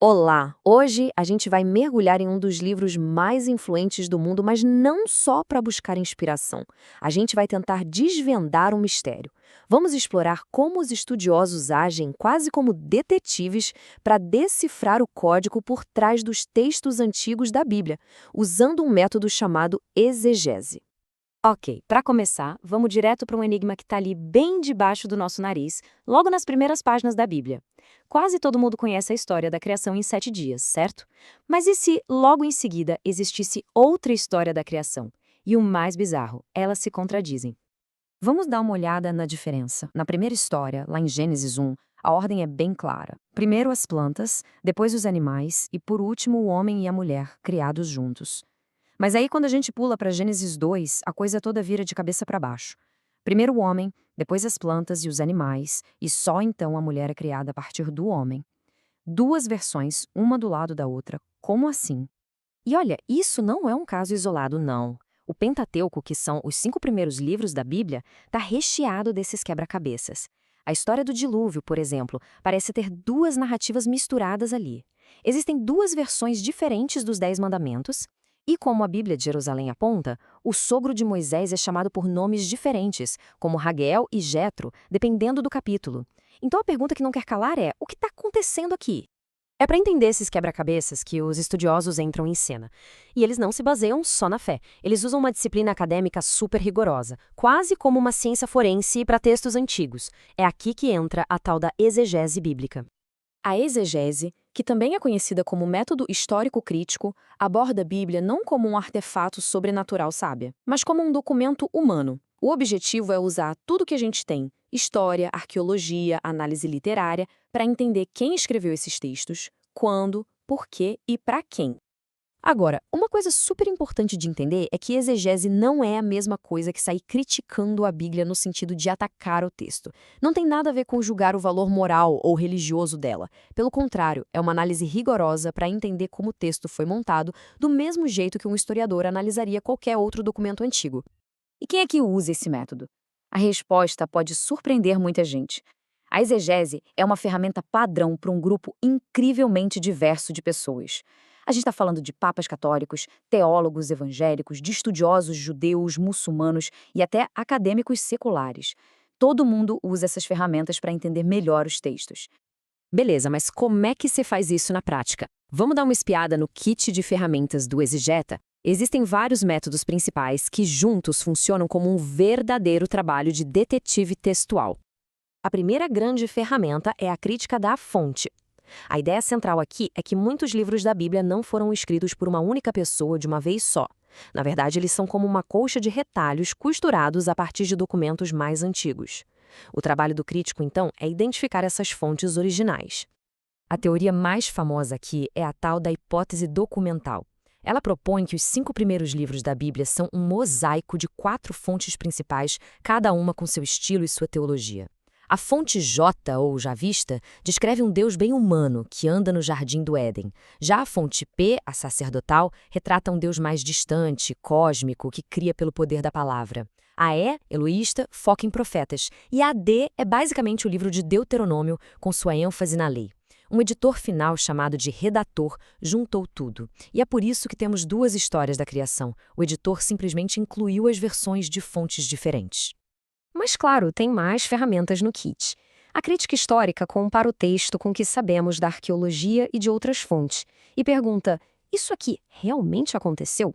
Olá! Hoje a gente vai mergulhar em um dos livros mais influentes do mundo, mas não só para buscar inspiração. A gente vai tentar desvendar um mistério. Vamos explorar como os estudiosos agem quase como detetives para decifrar o código por trás dos textos antigos da Bíblia, usando um método chamado exegese. Ok, para começar, vamos direto para um enigma que está ali bem debaixo do nosso nariz, logo nas primeiras páginas da Bíblia. Quase todo mundo conhece a história da criação em 7 dias, certo? Mas e se, logo em seguida, existisse outra história da criação? E o mais bizarro, elas se contradizem. Vamos dar uma olhada na diferença. Na primeira história, lá em Gênesis 1, a ordem é bem clara. Primeiro as plantas, depois os animais e, por último, o homem e a mulher, criados juntos. Mas aí, quando a gente pula para Gênesis 2, a coisa toda vira de cabeça para baixo. Primeiro o homem, depois as plantas e os animais, e só então a mulher é criada a partir do homem. Duas versões, uma do lado da outra. Como assim? E olha, isso não é um caso isolado, não. O Pentateuco, que são os 5 primeiros livros da Bíblia, está recheado desses quebra-cabeças. A história do dilúvio, por exemplo, parece ter duas narrativas misturadas ali. Existem duas versões diferentes dos 10 mandamentos, e como a Bíblia de Jerusalém aponta, o sogro de Moisés é chamado por nomes diferentes, como Raguel e Jetro, dependendo do capítulo. Então a pergunta que não quer calar é: o que está acontecendo aqui? É para entender esses quebra-cabeças que os estudiosos entram em cena. E eles não se baseiam só na fé. Eles usam uma disciplina acadêmica super rigorosa, quase como uma ciência forense para textos antigos. É aqui que entra a tal da exegese bíblica. A exegese, que também é conhecida como método histórico-crítico, aborda a Bíblia não como um artefato sobrenatural sábia, mas como um documento humano. O objetivo é usar tudo que a gente tem, história, arqueologia, análise literária, para entender quem escreveu esses textos, quando, por quê e para quem. Agora, uma coisa super importante de entender é que exegese não é a mesma coisa que sair criticando a Bíblia no sentido de atacar o texto. Não tem nada a ver com julgar o valor moral ou religioso dela. Pelo contrário, é uma análise rigorosa para entender como o texto foi montado, do mesmo jeito que um historiador analisaria qualquer outro documento antigo. E quem é que usa esse método? A resposta pode surpreender muita gente. A exegese é uma ferramenta padrão para um grupo incrivelmente diverso de pessoas. A gente está falando de papas católicos, teólogos evangélicos, de estudiosos judeus, muçulmanos e até acadêmicos seculares. Todo mundo usa essas ferramentas para entender melhor os textos. Beleza, mas como é que você faz isso na prática? Vamos dar uma espiada no kit de ferramentas do Exegeta? Existem vários métodos principais que juntos funcionam como um verdadeiro trabalho de detetive textual. A primeira grande ferramenta é a crítica da fonte. A ideia central aqui é que muitos livros da Bíblia não foram escritos por uma única pessoa de uma vez só. Na verdade, eles são como uma colcha de retalhos costurados a partir de documentos mais antigos. O trabalho do crítico, então, é identificar essas fontes originais. A teoria mais famosa aqui é a tal da hipótese documental. Ela propõe que os 5 primeiros livros da Bíblia são um mosaico de 4 fontes principais, cada uma com seu estilo e sua teologia. A fonte J, ou Javista, descreve um Deus bem humano, que anda no jardim do Éden. Já a fonte P, a sacerdotal, retrata um Deus mais distante, cósmico, que cria pelo poder da palavra. A E, eloísta, foca em profetas. E a D é basicamente o livro de Deuteronômio, com sua ênfase na lei. Um editor final chamado de redator juntou tudo. E é por isso que temos duas histórias da criação. O editor simplesmente incluiu as versões de fontes diferentes. Mas, claro, tem mais ferramentas no kit. A crítica histórica compara o texto com o que sabemos da arqueologia e de outras fontes e pergunta: isso aqui realmente aconteceu?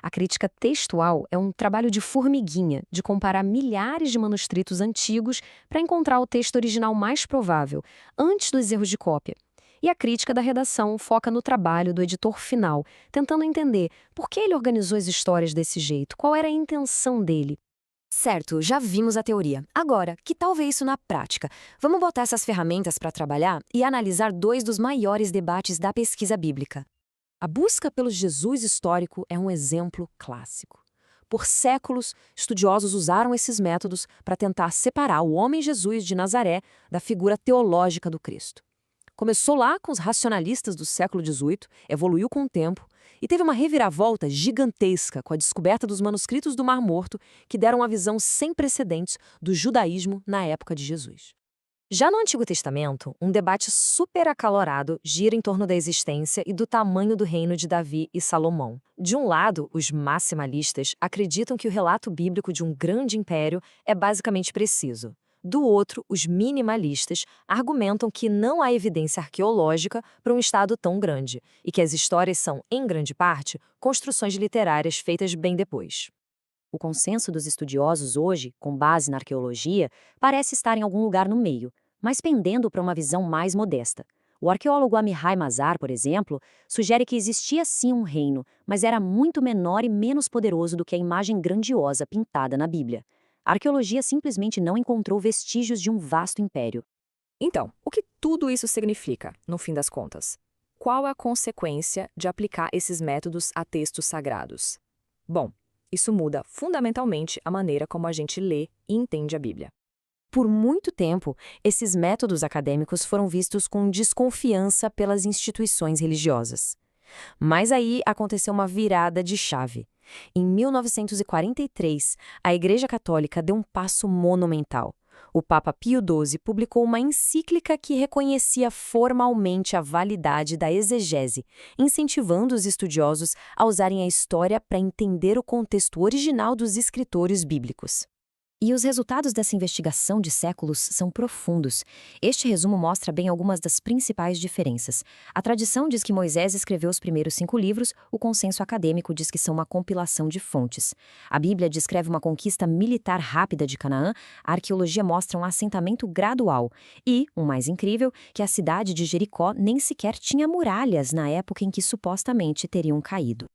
A crítica textual é um trabalho de formiguinha, de comparar milhares de manuscritos antigos para encontrar o texto original mais provável, antes dos erros de cópia. E a crítica da redação foca no trabalho do editor final, tentando entender por que ele organizou as histórias desse jeito, qual era a intenção dele. Certo, já vimos a teoria. Agora, que tal ver isso na prática? Vamos botar essas ferramentas para trabalhar e analisar dois dos maiores debates da pesquisa bíblica. A busca pelo Jesus histórico é um exemplo clássico. Por séculos, estudiosos usaram esses métodos para tentar separar o homem Jesus de Nazaré da figura teológica do Cristo. Começou lá com os racionalistas do século XVIII, evoluiu com o tempo e teve uma reviravolta gigantesca com a descoberta dos manuscritos do Mar Morto, que deram uma visão sem precedentes do judaísmo na época de Jesus. Já no Antigo Testamento, um debate super acalorado gira em torno da existência e do tamanho do reino de Davi e Salomão. De um lado, os maximalistas acreditam que o relato bíblico de um grande império é basicamente preciso. Do outro, os minimalistas argumentam que não há evidência arqueológica para um estado tão grande e que as histórias são, em grande parte, construções literárias feitas bem depois. O consenso dos estudiosos hoje, com base na arqueologia, parece estar em algum lugar no meio, mas pendendo para uma visão mais modesta. O arqueólogo Amihai Mazar, por exemplo, sugere que existia sim um reino, mas era muito menor e menos poderoso do que a imagem grandiosa pintada na Bíblia. A arqueologia simplesmente não encontrou vestígios de um vasto império. Então, o que tudo isso significa, no fim das contas? Qual é a consequência de aplicar esses métodos a textos sagrados? Bom, isso muda fundamentalmente a maneira como a gente lê e entende a Bíblia. Por muito tempo, esses métodos acadêmicos foram vistos com desconfiança pelas instituições religiosas. Mas aí aconteceu uma virada de chave. Em 1943, a Igreja Católica deu um passo monumental. O Papa Pio XII publicou uma encíclica que reconhecia formalmente a validade da exegese, incentivando os estudiosos a usarem a história para entender o contexto original dos escritores bíblicos. E os resultados dessa investigação de séculos são profundos. Este resumo mostra bem algumas das principais diferenças. A tradição diz que Moisés escreveu os primeiros 5 livros, o consenso acadêmico diz que são uma compilação de fontes. A Bíblia descreve uma conquista militar rápida de Canaã, a arqueologia mostra um assentamento gradual. E, o mais incrível, que a cidade de Jericó nem sequer tinha muralhas na época em que supostamente teriam caído.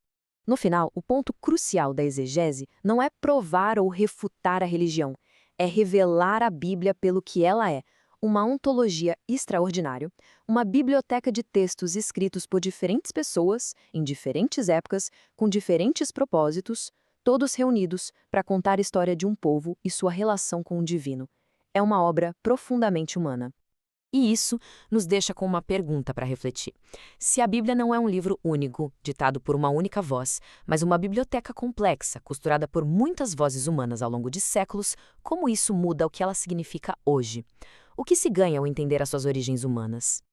No final, o ponto crucial da exegese não é provar ou refutar a religião, é revelar a Bíblia pelo que ela é, uma ontologia extraordinária, uma biblioteca de textos escritos por diferentes pessoas, em diferentes épocas, com diferentes propósitos, todos reunidos para contar a história de um povo e sua relação com o divino. É uma obra profundamente humana. E isso nos deixa com uma pergunta para refletir. Se a Bíblia não é um livro único, ditado por uma única voz, mas uma biblioteca complexa, costurada por muitas vozes humanas ao longo de séculos, como isso muda o que ela significa hoje? O que se ganha ao entender as suas origens humanas?